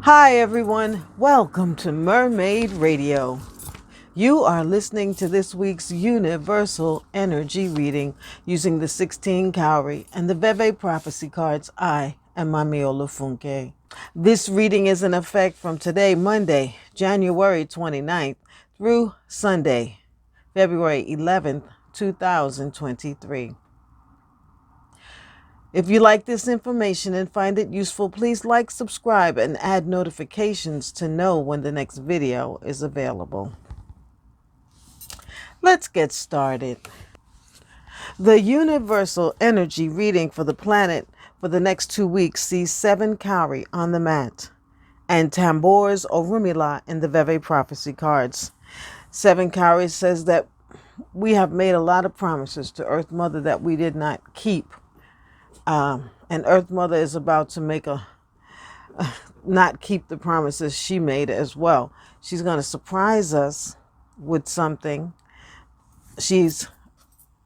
Hi everyone, welcome to Mermaid Radio. You are listening to this week's Universal Energy reading using the 16 Cowrie and the Veve prophecy cards. I am Mami Olufunke. This reading is in effect from today, Monday, January 29th through Sunday, February 11th, 2023. If you like this information and find it useful, please like, subscribe, and add notifications to know when the next video is available. Let's get started. The universal energy reading for the planet for the next 2 weeks sees 7 Cowrie on the mat and Tambour's Orumila in the Veve prophecy cards. 7 Cowrie says that we have made a lot of promises to Earth Mother that we did not keep. And Earth Mother is about to not keep the promises she made as well. She's going to surprise us with something. She's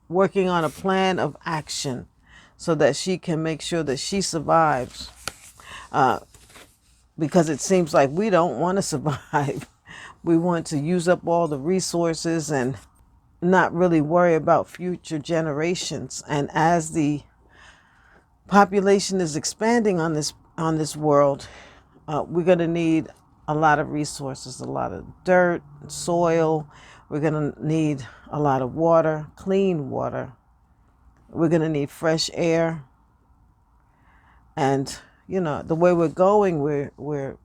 working on a plan of action so that she can make sure that she survives. Because it seems like we don't want to survive. We want to use up all the resources and not really worry about future generations. And as the population is expanding on this world, we're going to need a lot of resources, a lot of dirt, soil. We're going to need a lot of water, clean water. We're going to need fresh air. And, the way we're going, we're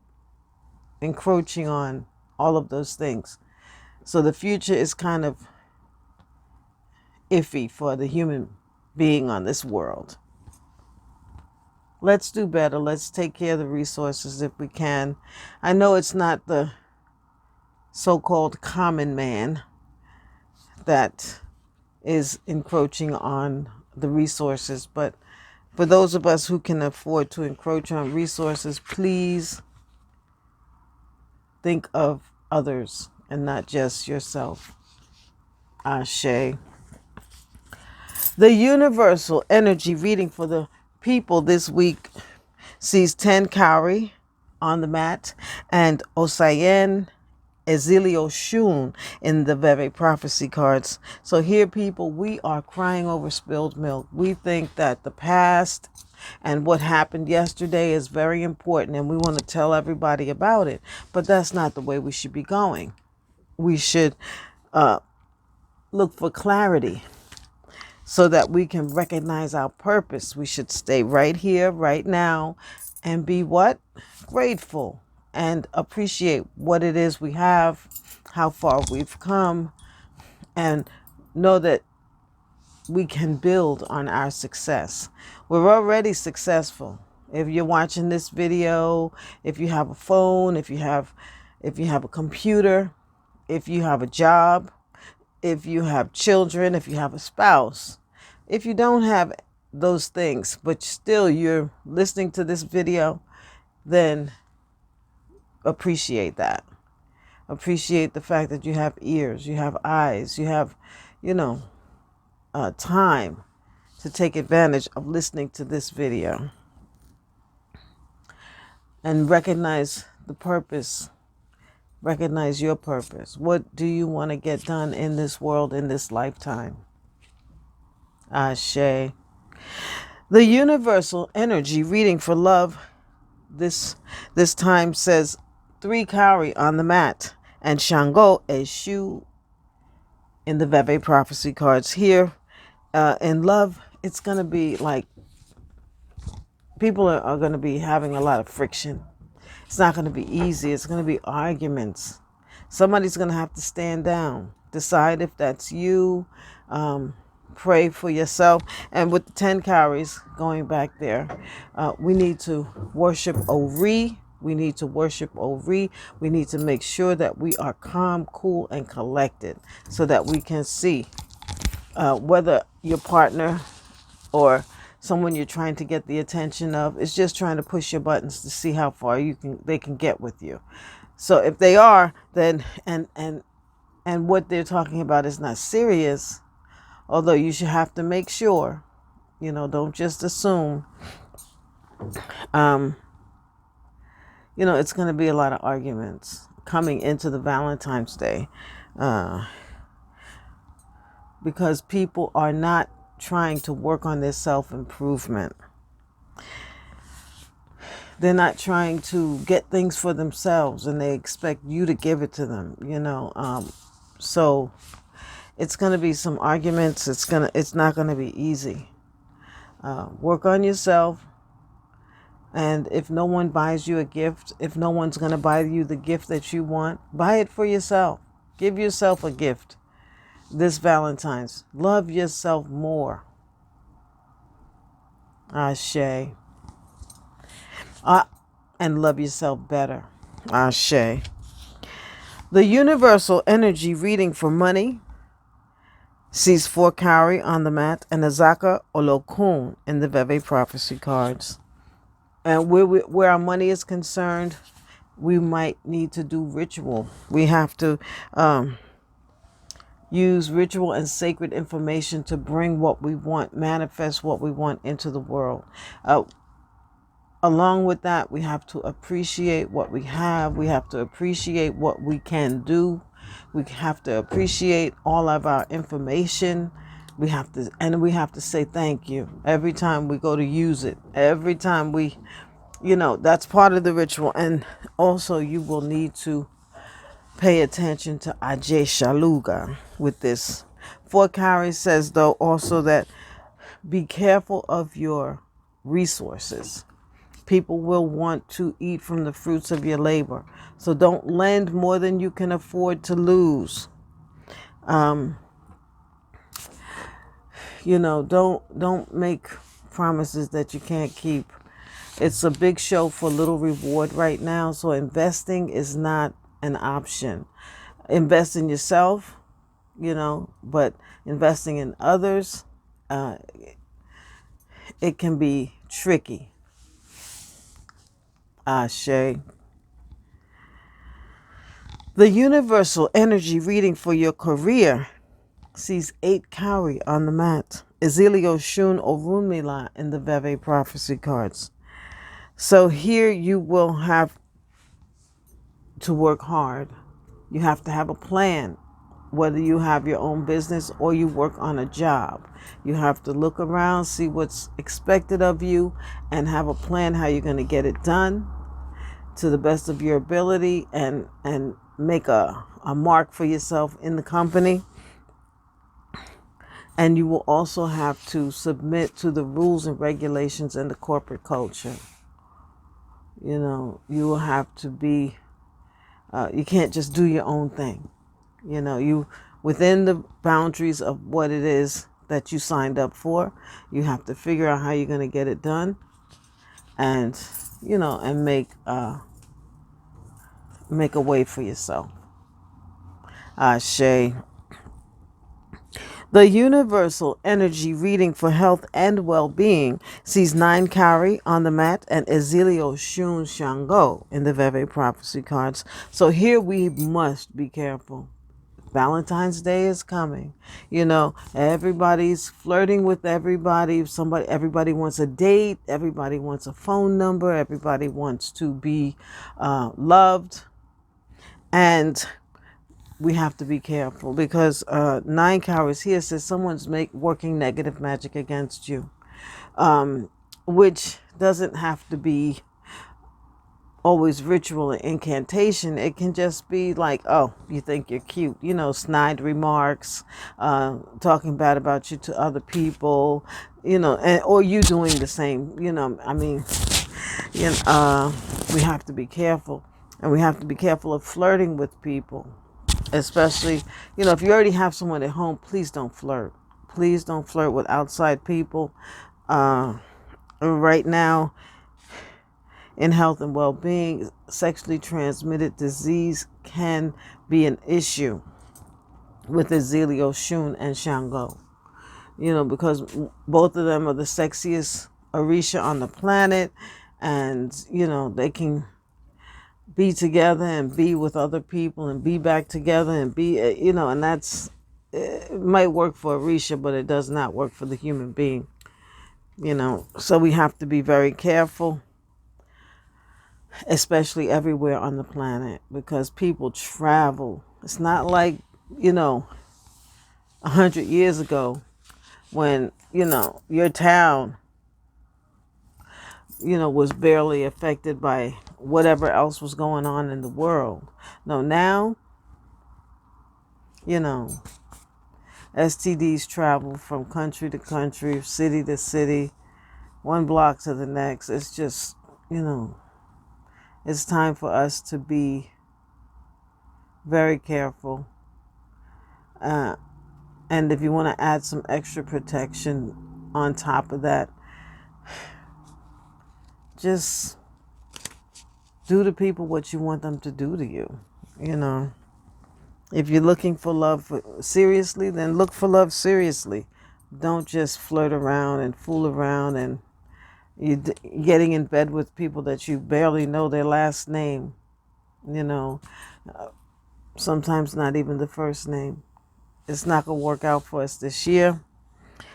encroaching on all of those things. So the future is kind of iffy for the human being on this world. Let's do better. Let's take care of the resources if we can. I know it's not the so-called common man that is encroaching on the resources, but for those of us who can afford to encroach on resources, please think of others and not just yourself. Ashe. The universal energy reading for the people this week sees 10 Cowrie on the mat and Osayen Ezilio Shun in the Veve prophecy cards. So here, people, we are crying over spilled milk. We think that the past and what happened yesterday is very important and we want to tell everybody about it. But that's not the way we should be going. We should look for clarity so that we can recognize our purpose. We should stay right here, right now, and be what? Grateful and appreciate what it is we have, how far we've come, and know that we can build on our success. We're already successful. If you're watching this video, if you have a phone, if you have a computer, if you have a job, if you have children, if you have a spouse, if you don't have those things, but still you're listening to this video, then appreciate that. Appreciate the fact that you have ears, you have eyes, you have, time to take advantage of listening to this video. And recognize the purpose. Recognize your purpose. What do you want to get done in this world, in this lifetime? Ashe. The universal energy reading for love this time says 3 Cowrie on the mat and Shango Eshu in the Veve prophecy cards. Here, in love, it's going to be like people are going to be having a lot of friction. It's not going to be easy. It's going to be arguments. Somebody's going to have to stand down, decide if that's you, pray for yourself. And with the 10 Cowries going back there, we need to worship Ori. We need to worship Ori. We need to make sure that we are calm, cool, and collected so that we can see whether your partner or someone you're trying to get the attention of is just trying to push your buttons to see how far they can get with you. So if they are, then and what they're talking about is not serious, although you should have to make sure, don't just assume. it's going to be a lot of arguments coming into the Valentine's Day, because people are not trying to work on their self-improvement. They're not trying to get things for themselves, and they expect you to give it to them, so it's going to be some arguments. It's not going to be easy. Work on yourself. And if no one buys you a gift, if no one's going to buy you the gift that you want, buy it for yourself. Give yourself a gift this Valentine's. Love yourself more. Ashe. And love yourself better. Ashe. The universal energy reading for money sees 4 Cowrie on the mat and Mami Olufunke in the Veve prophecy cards. And where our money is concerned, we might need to do ritual. We have to use ritual and sacred information to bring what we want, manifest what we want into the world. Along with that, we have to appreciate what we have. We have to appreciate what we can do. We have to appreciate all of our information. We have to say thank you every time we go to use it. Every time we, that's part of the ritual. And also you will need to pay attention to Isese with this. 4 Cowrie says, though, also that be careful of your resources. People will want to eat from the fruits of your labor. So don't lend more than you can afford to lose. Don't make promises that you can't keep. It's a big show for little reward right now. So investing is not an option. Invest in yourself, but investing in others, it can be tricky. Ashe. The universal energy reading for your career sees 8 Cowrie on the mat. Dilogun Orunmila in the Veve prophecy cards. So here you will have to work hard. You have to have a plan, whether you have your own business or you work on a job. You have to look around, see what's expected of you, and have a plan how you're going to get it done to the best of your ability, and make a mark for yourself in the company. And you will also have to submit to the rules and regulations in the corporate culture. You will have to be, you can't just do your own thing. You within the boundaries of what it is that you signed up for, you have to figure out how you're going to get it done, and and make a way for yourself. Ashe. The universal energy reading for health and well-being sees 9 Cowrie on the mat and Dilogun Shango in the Veve prophecy cards. So here we must be careful. Valentine's Day is coming. Everybody's flirting with everybody. Everybody wants a date. Everybody wants a phone number. Everybody wants to be loved. And we have to be careful, because 9 Cowries here says someone's working negative magic against you, which doesn't have to be always ritual and incantation. It can just be like, oh, you think you're cute, snide remarks, talking bad about you to other people, or you doing the same. We have to be careful, and we have to be careful of flirting with people. Especially, if you already have someone at home, please don't flirt. Please don't flirt with outside people. Right now, in health and well-being, sexually transmitted disease can be an issue with the Dilogun and Shango. Because both of them are the sexiest Orisha on the planet, and, they can be together and be with other people and be back together and be, and it might work for Orisha, but it does not work for the human being, so we have to be very careful. especially everywhere on the planet, because people travel. It's not like, 100 years ago when, your town, was barely affected by whatever else was going on in the world. No, now, you know, STDs travel from country to country, city to city, one block to the next. It's just, it's time for us to be very careful. And if you want to add some extra protection on top of that, just do to people what you want them to do to you. If you're looking for love seriously, then look for love seriously. Don't just flirt around and fool around and you're getting in bed with people that you barely know their last name. Sometimes not even the first name. It's not going to work out for us this year.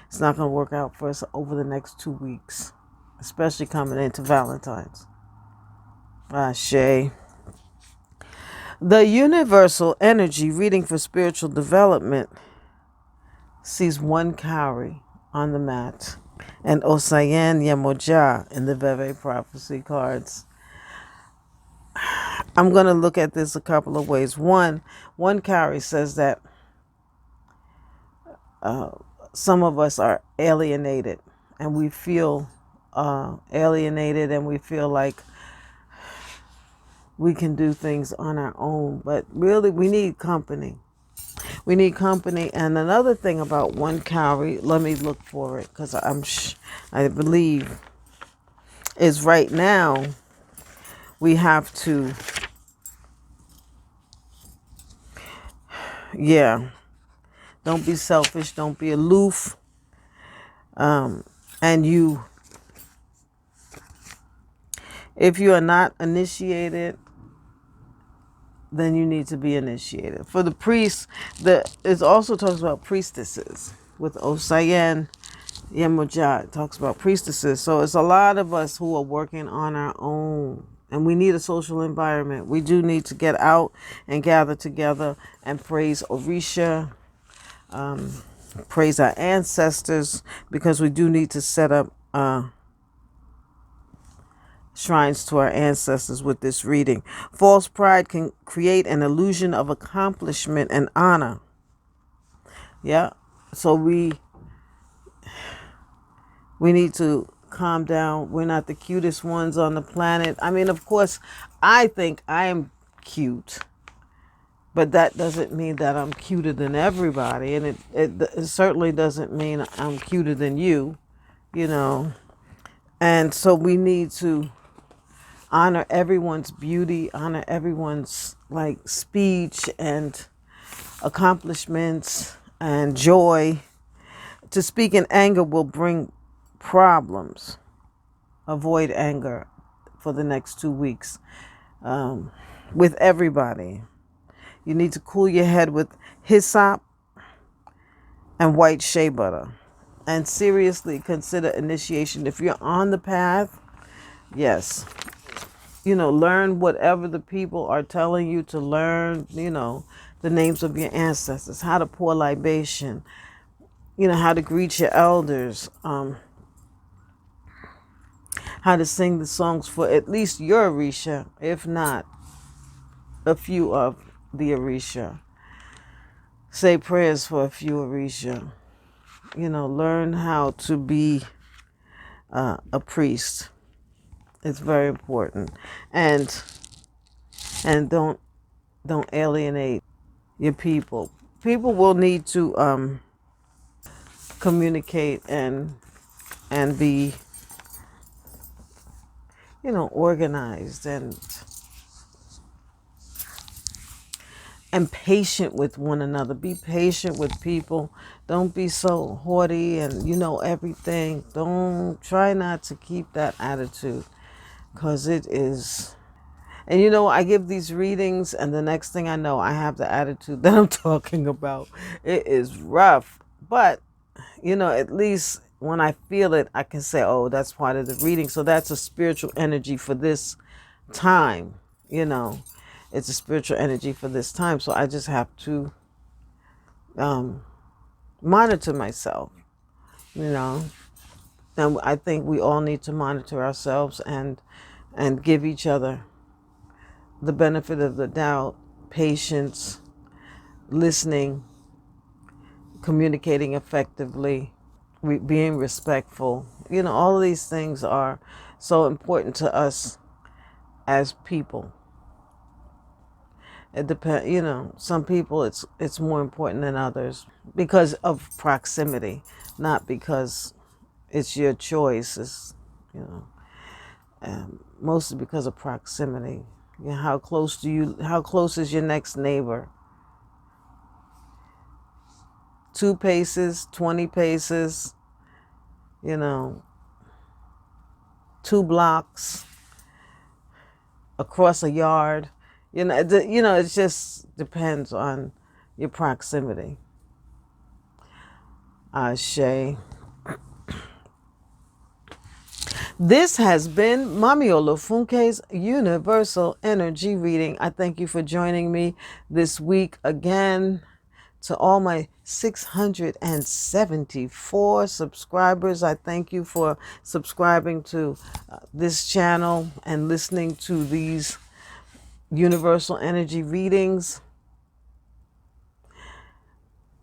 It's not going to work out for us over the next 2 weeks, especially coming into Valentine's. Ashe. The universal energy reading for spiritual development sees one Cowrie on the mat and Osayen Yemoja in the Veve prophecy cards. I'm going to look at this a couple of ways. One Cowrie says that some of us are alienated and we feel alienated and we feel like we can do things on our own, but really we need company. We need company. And another thing about one Cowrie, let me look for it because I believe is right now we have to, don't be selfish, don't be aloof. And if you are not initiated, then you need to be initiated. For the priests, it also talks about priestesses. With Osayen Yemoja, it talks about priestesses. So it's a lot of us who are working on our own. And we need a social environment. We do need to get out and gather together and praise Orisha, praise our ancestors, because we do need to set up shrines to our ancestors with this reading. False pride can create an illusion of accomplishment and honor. Yeah. So we need to calm down. We're not the cutest ones on the planet. I mean, of course, I think I am cute, but that doesn't mean that I'm cuter than everybody. And it certainly doesn't mean I'm cuter than you, And so we need to honor everyone's beauty, honor everyone's speech and accomplishments and joy. To speak in anger will bring problems. Avoid anger for the next 2 weeks with everybody. You need to cool your head with hyssop and white shea butter. And seriously consider initiation. If you're on the path, yes. Learn whatever the people are telling you to learn, the names of your ancestors, how to pour libation, how to greet your elders, how to sing the songs for at least your Orisha, if not a few of the Orisha. Say prayers for a few Orisha. Learn how to be a priest. It's very important. And don't alienate your people. People will need to communicate and be organized and patient with one another. Be patient with people. Don't be so haughty and everything. Try not to keep that attitude, because it is. And I give these readings and the next thing I know, I have the attitude that I'm talking about. It is rough. But, at least when I feel it, I can say, oh, that's part of the reading. So that's a spiritual energy for this time, it's a spiritual energy for this time. So I just have to monitor myself, and I think we all need to monitor ourselves and give each other the benefit of the doubt, patience, listening, communicating effectively, being respectful. All of these things are so important to us as people. It depends, some people it's more important than others because of proximity, not because it's your choice. It's, mostly because of proximity. How close is your next neighbor? 2 paces, 20 paces, 2 blocks across a yard. It just depends on your proximity. Shay. This has been Mami Olufunke's Universal Energy Reading. I thank you for joining me this week again. To all my 674 subscribers, I thank you for subscribing to this channel and listening to these Universal Energy Readings.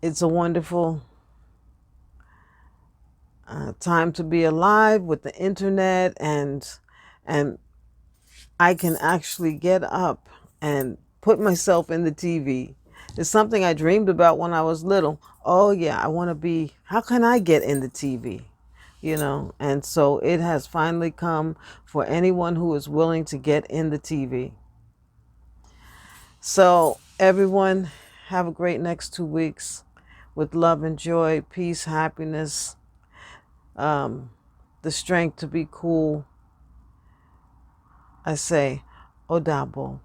It's a wonderful time to be alive with the internet, and I can actually get up and put myself in the TV. It's something I dreamed about when I was little. Oh yeah, I want to be, how can I get in the TV? And so it has finally come for anyone who is willing to get in the TV. So everyone, have a great next 2 weeks with love and joy, peace, happiness, the strength to be cool. I say, Odabo.